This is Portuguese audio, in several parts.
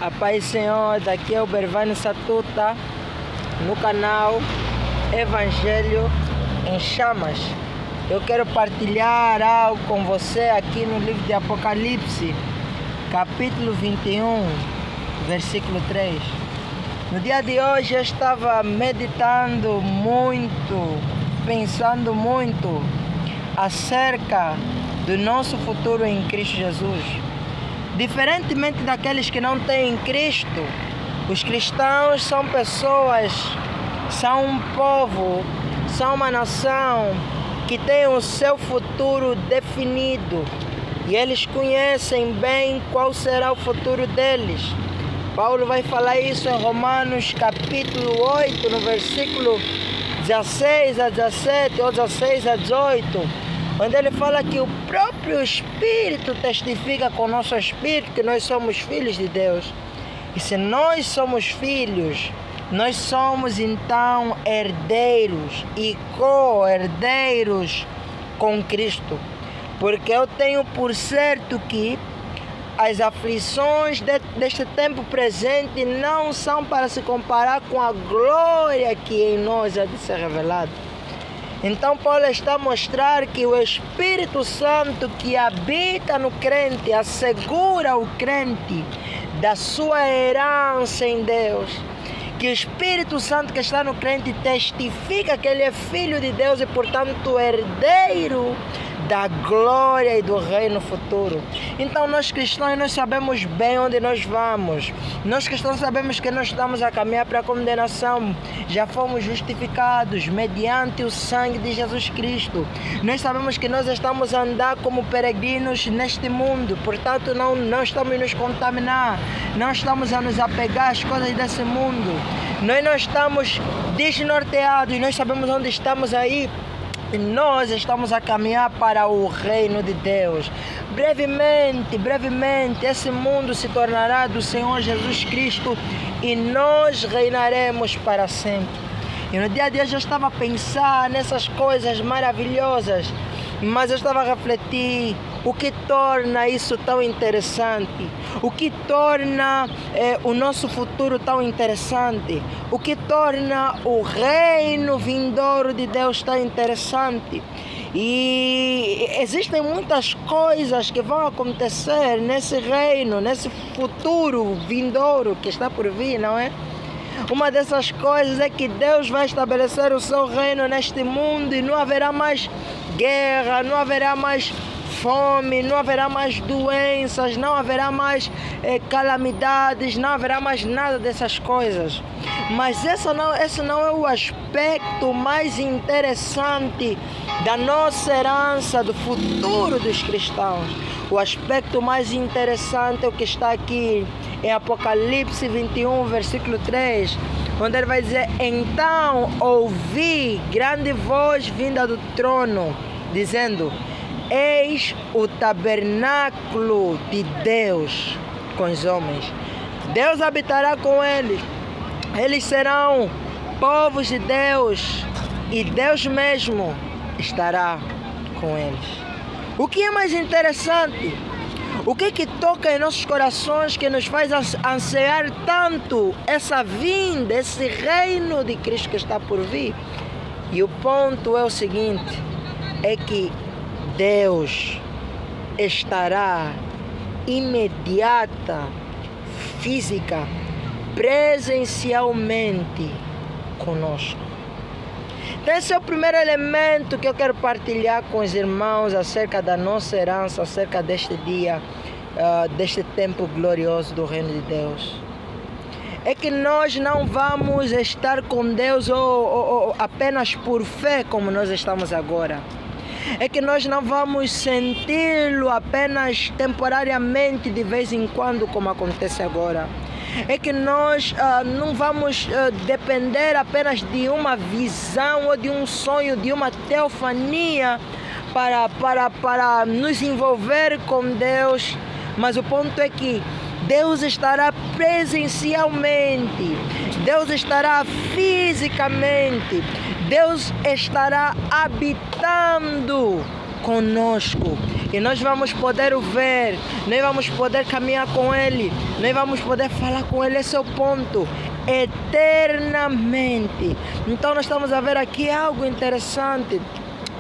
A paz, Senhor, daqui é o Bervani Satuta, no canal Evangelho em Chamas. Eu quero partilhar algo com você aqui no livro de Apocalipse, capítulo 21, versículo 3. No dia de hoje eu estava meditando muito, pensando muito acerca do nosso futuro em Cristo Jesus. Diferentemente daqueles que não têm Cristo, os cristãos são pessoas, são um povo, são uma nação que tem o seu futuro definido e eles conhecem bem qual será o futuro deles. Paulo vai falar isso em Romanos capítulo 8, no versículo 16 a 17 ou 16 a 18, onde ele fala que o próprio Espírito testifica com o nosso Espírito que nós somos filhos de Deus. E se nós somos filhos, nós somos então herdeiros e co-herdeiros com Cristo. Porque eu tenho por certo que as aflições deste tempo presente não são para se comparar com a glória que em nós há de ser revelada. Então Paulo está a mostrar que o Espírito Santo que habita no crente assegura o crente da sua herança em Deus. Que o Espírito Santo que está no crente testifica que ele é filho de Deus e, portanto, herdeiro da glória e do reino futuro. Então nós cristãos, nós sabemos bem onde nós vamos. Nós cristãos sabemos que nós estamos a caminhar para a condenação. Já fomos justificados mediante o sangue de Jesus Cristo. Nós sabemos que nós estamos a andar como peregrinos neste mundo. Portanto, não estamos a nos contaminar. Não estamos a nos apegar às coisas desse mundo. Nós não estamos desnorteados. Nós sabemos onde estamos aí. E nós estamos a caminhar para o reino de Deus. Brevemente, esse mundo se tornará do Senhor Jesus Cristo e nós reinaremos para sempre. E no dia a dia eu estava a pensar nessas coisas maravilhosas, mas eu estava a refletir o que torna isso tão interessante, o que torna o nosso futuro tão interessante, o que torna o reino vindouro de Deus tão interessante. E existem muitas coisas que vão acontecer nesse reino, nesse futuro vindouro que está por vir, não é? Uma dessas coisas é que Deus vai estabelecer o seu reino neste mundo e não haverá mais guerra, não haverá mais fome, não haverá mais doenças, não haverá mais calamidades, não haverá mais nada dessas coisas. Mas esse não é o aspecto mais interessante da nossa herança, do futuro dos cristãos. O aspecto mais interessante é o que está aqui em Apocalipse 21, versículo 3, onde ele vai dizer: então ouvi grande voz vinda do trono, dizendo: eis o tabernáculo de Deus com os homens. Deus habitará com eles. Eles serão povos de Deus e Deus mesmo estará com eles. O que é mais interessante? O que toca em nossos corações que nos faz ansiar tanto essa vinda, esse reino de Cristo que está por vir? E o ponto é o seguinte, é que Deus estará imediata, física, presencialmente conosco. Então esse é o primeiro elemento que eu quero partilhar com os irmãos acerca da nossa herança, acerca deste dia, deste tempo glorioso do reino de Deus. É que nós não vamos estar com Deus ou apenas por fé como nós estamos agora. É que nós não vamos senti-lo apenas temporariamente, de vez em quando, como acontece agora. É que nós não vamos depender apenas de uma visão ou de um sonho, de uma teofania para nos envolver com Deus. Mas o ponto é que Deus estará presencialmente, Deus estará fisicamente, Deus estará habitando conosco. e nós vamos poder o ver, nós vamos poder caminhar com Ele, nós vamos poder falar com Ele. Esse é o ponto, eternamente. Então nós estamos a ver aqui algo interessante.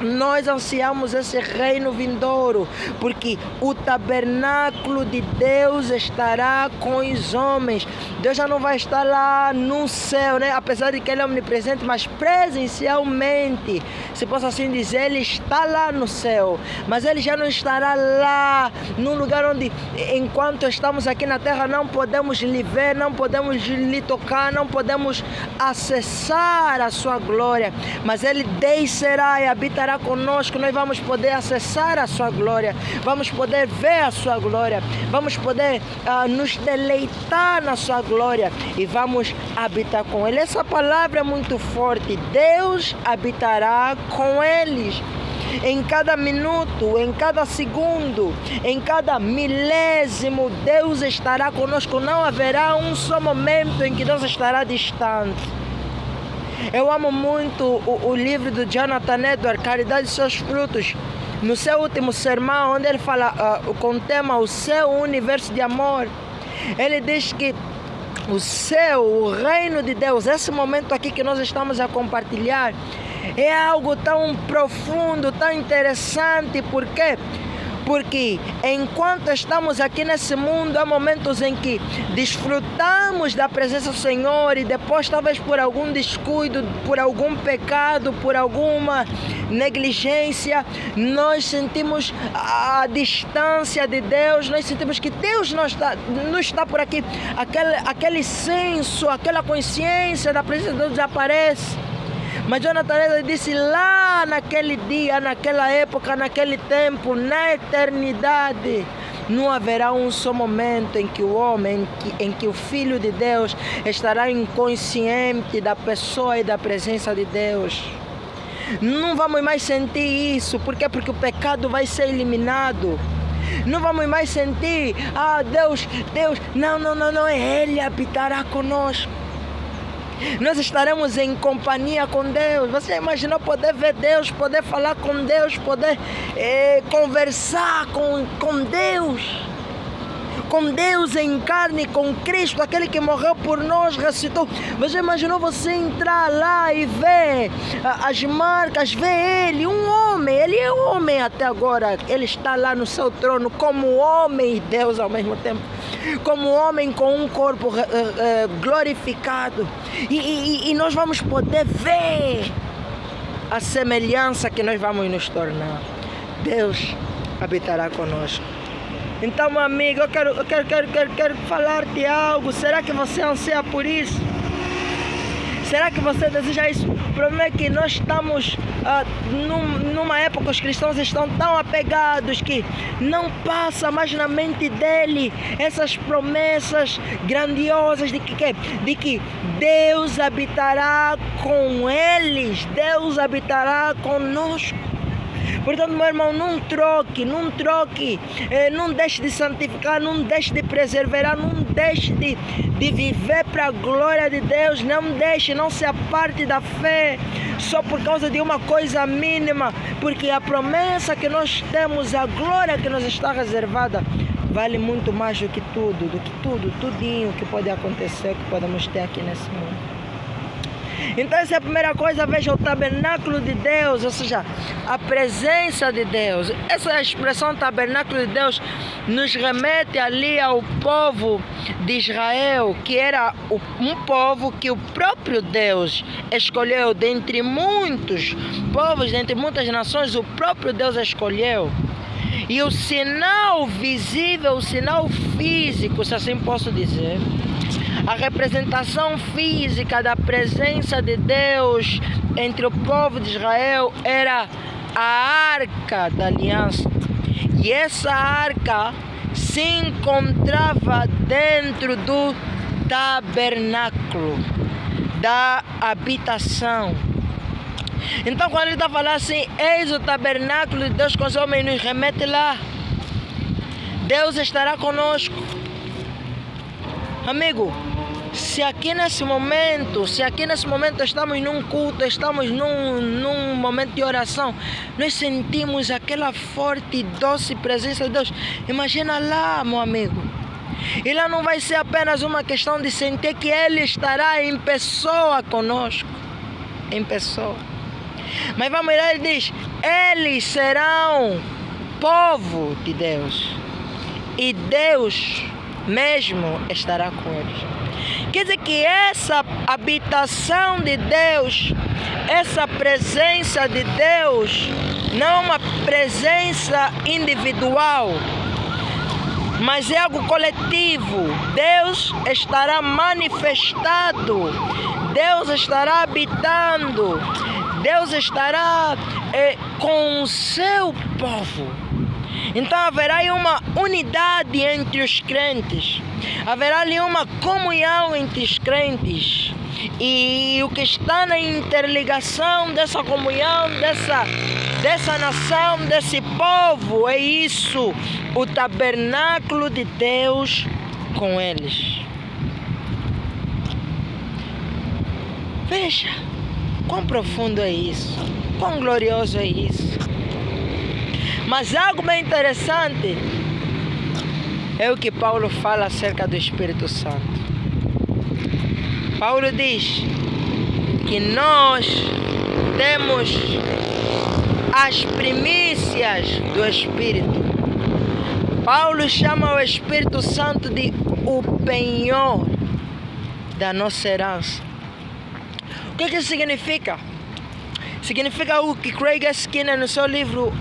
Nós ansiamos esse reino vindouro, porque o tabernáculo de Deus estará com os homens. Deus já não vai estar lá no céu, né? Apesar de que Ele é omnipresente, mas presencialmente, se posso assim dizer, Ele está lá no céu. Mas Ele já não estará lá, num lugar onde, enquanto estamos aqui na terra, não podemos lhe ver, não podemos lhe tocar, não podemos acessar a sua glória. Mas Ele descerá e habitará conosco. Nós vamos poder acessar a sua glória, vamos poder ver a sua glória, vamos poder nos deleitar na sua glória e vamos habitar com Ele. Essa palavra é muito forte. Deus habitará com eles. Em cada minuto, em cada segundo, em cada milésimo, Deus estará conosco. Não haverá um só momento em que Deus estará distante. Eu amo muito o livro do Jonathan Edwards, Caridade e Seus Frutos. No seu último sermão, onde ele fala com o tema O Céu, o Universo de Amor, ele diz que o céu, o reino de Deus, esse momento aqui que nós estamos a compartilhar, é algo tão profundo, tão interessante. Por quê? Porque enquanto estamos aqui nesse mundo, há momentos em que desfrutamos da presença do Senhor e depois, talvez por algum descuido, por algum pecado, por alguma negligência, nós sentimos a distância de Deus, nós sentimos que Deus não está por aqui. Aquele senso, aquela consciência da presença de Deus desaparece. Mas Jonathan Edwards disse, lá naquele dia, naquela época, naquele tempo, na eternidade, não haverá um só momento em que o homem, em que o Filho de Deus estará inconsciente da pessoa e da presença de Deus. Não vamos mais sentir isso. Por quê? Porque o pecado vai ser eliminado. Não vamos mais sentir, Deus, não, Ele habitará conosco. Nós estaremos em companhia com Deus. Você imaginou poder ver Deus, poder falar com Deus, poder conversar com Deus? Com Deus em carne, com Cristo, aquele que morreu por nós, ressuscitou. Você imaginou você entrar lá e ver as marcas, ver Ele, um homem, Ele é homem até agora, Ele está lá no seu trono como homem e Deus ao mesmo tempo, como homem com um corpo glorificado, e nós vamos poder ver a semelhança que nós vamos nos tornar. Deus habitará conosco. Então, meu amigo, eu quero falar-te algo. Será que você anseia por isso? Será que você deseja isso? O problema é que nós estamos numa época, os cristãos estão tão apegados que não passa mais na mente dele essas promessas grandiosas de que Deus habitará com eles, Deus habitará conosco. Portanto, meu irmão, não troque, não deixe de santificar, não deixe de perseverar, não deixe de viver para a glória de Deus, não se aparte da fé só por causa de uma coisa mínima, porque a promessa que nós temos, a glória que nos está reservada, vale muito mais do que tudinho que pode acontecer, que podemos ter aqui nesse mundo. Então essa é a primeira coisa. Veja, o tabernáculo de Deus, ou seja, a presença de Deus. Essa expressão tabernáculo de Deus nos remete ali ao povo de Israel, que era um povo que o próprio Deus escolheu dentre muitos povos, dentre muitas nações, o próprio Deus escolheu. E o sinal visível, o sinal físico, se assim posso dizer, a representação física da presença de Deus entre o povo de Israel era a Arca da Aliança. E essa arca se encontrava dentro do tabernáculo, da habitação. Então, quando ele está falando assim, eis o tabernáculo de Deus com os homens, nos remete lá. Deus estará conosco. Amigo, Se aqui nesse momento estamos num culto, estamos num momento de oração, nós sentimos aquela forte e doce presença de Deus. Imagina lá, meu amigo. E lá não vai ser apenas uma questão de sentir que Ele estará em pessoa conosco. Em pessoa. Mas vamos lá, Ele diz, eles serão povo de Deus. E Deus mesmo estará com eles. Quer dizer que essa habitação de Deus, essa presença de Deus, não é uma presença individual, mas é algo coletivo. Deus estará manifestado, Deus estará habitando, Deus estará com o seu povo. Então haverá aí uma unidade entre os crentes, haverá ali uma comunhão entre os crentes. E o que está na interligação dessa comunhão, dessa nação, desse povo, é isso, o tabernáculo de Deus com eles. Veja, quão profundo é isso, quão glorioso é isso. Mas algo bem interessante é o que Paulo fala acerca do Espírito Santo. Paulo diz que nós temos as primícias do Espírito. Paulo chama o Espírito Santo de o penhor da nossa herança. O que isso significa? Significa o que Craig Skinner no seu livro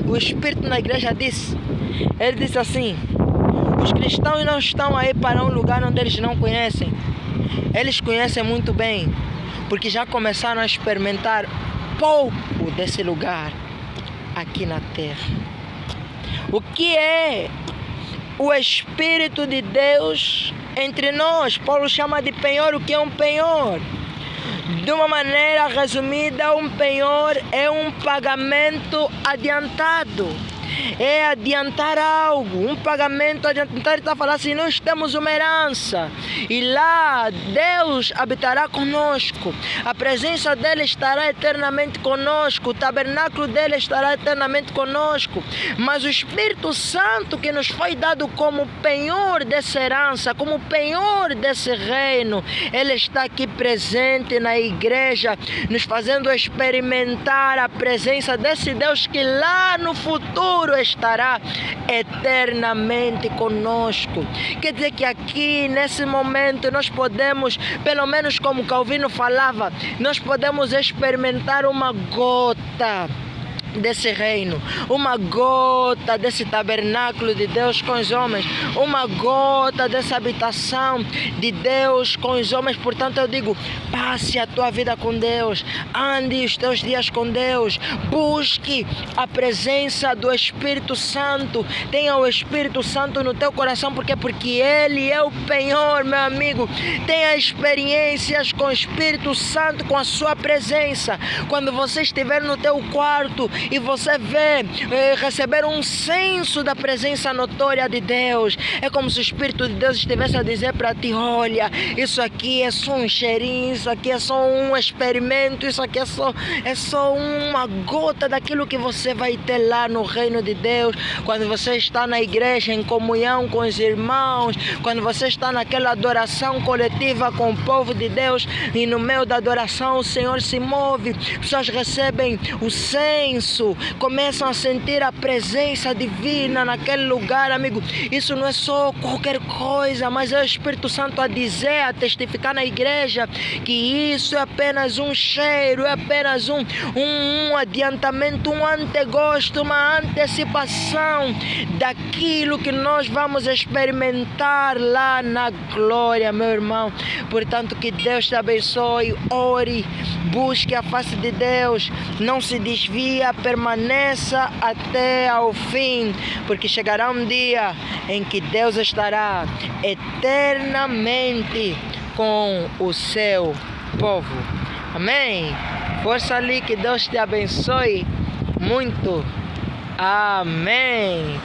O Espírito na Igreja disse. Ele disse assim: os cristãos não estão aí para um lugar onde eles não conhecem. Eles conhecem muito bem, porque já começaram a experimentar pouco desse lugar aqui na terra. O que é o Espírito de Deus entre nós? Paulo chama de penhor. O que é um penhor? De uma maneira resumida, um penhor é um pagamento adiantado. É adiantar algo, um pagamento adiantado. Então ele está falando assim, nós temos uma herança. E lá Deus habitará conosco. A presença dele estará eternamente conosco. O tabernáculo dele estará eternamente conosco. Mas o Espírito Santo que nos foi dado como penhor dessa herança, como penhor desse reino, ele está aqui presente na igreja, nos fazendo experimentar a presença desse Deus que lá no futuro estará eternamente conosco. Quer dizer que aqui nesse momento nós podemos, pelo menos como Calvino falava, nós podemos experimentar uma gota desse reino, uma gota desse tabernáculo de Deus com os homens, uma gota dessa habitação de Deus com os homens. Portanto eu digo, passe a tua vida com Deus, ande os teus dias com Deus, busque a presença do Espírito Santo, tenha o Espírito Santo no teu coração, porque Ele é o penhor, meu amigo. Tenha experiências com o Espírito Santo, com a sua presença. Quando você estiver no teu quarto e você receber um senso da presença notória de Deus, é como se o Espírito de Deus estivesse a dizer para ti, olha, isso aqui é só um cheirinho, isso aqui é só um experimento, isso aqui é só uma gota daquilo que você vai ter lá no reino de Deus. Quando você está na igreja em comunhão com os irmãos, quando você está naquela adoração coletiva com o povo de Deus, e no meio da adoração o Senhor se move, pessoas recebem o senso, começam a sentir a presença divina naquele lugar, amigo. Isso não é só qualquer coisa, mas é o Espírito Santo a dizer, a testificar na igreja que isso é apenas um cheiro, é apenas um adiantamento, um antegosto, uma antecipação daquilo que nós vamos experimentar lá na glória, meu irmão. Portanto, que Deus te abençoe, ore, busque a face de Deus, não se desvia, permaneça até ao fim, porque chegará um dia em que Deus estará eternamente com o seu povo. Amém? Força ali, que Deus te abençoe muito. Amém.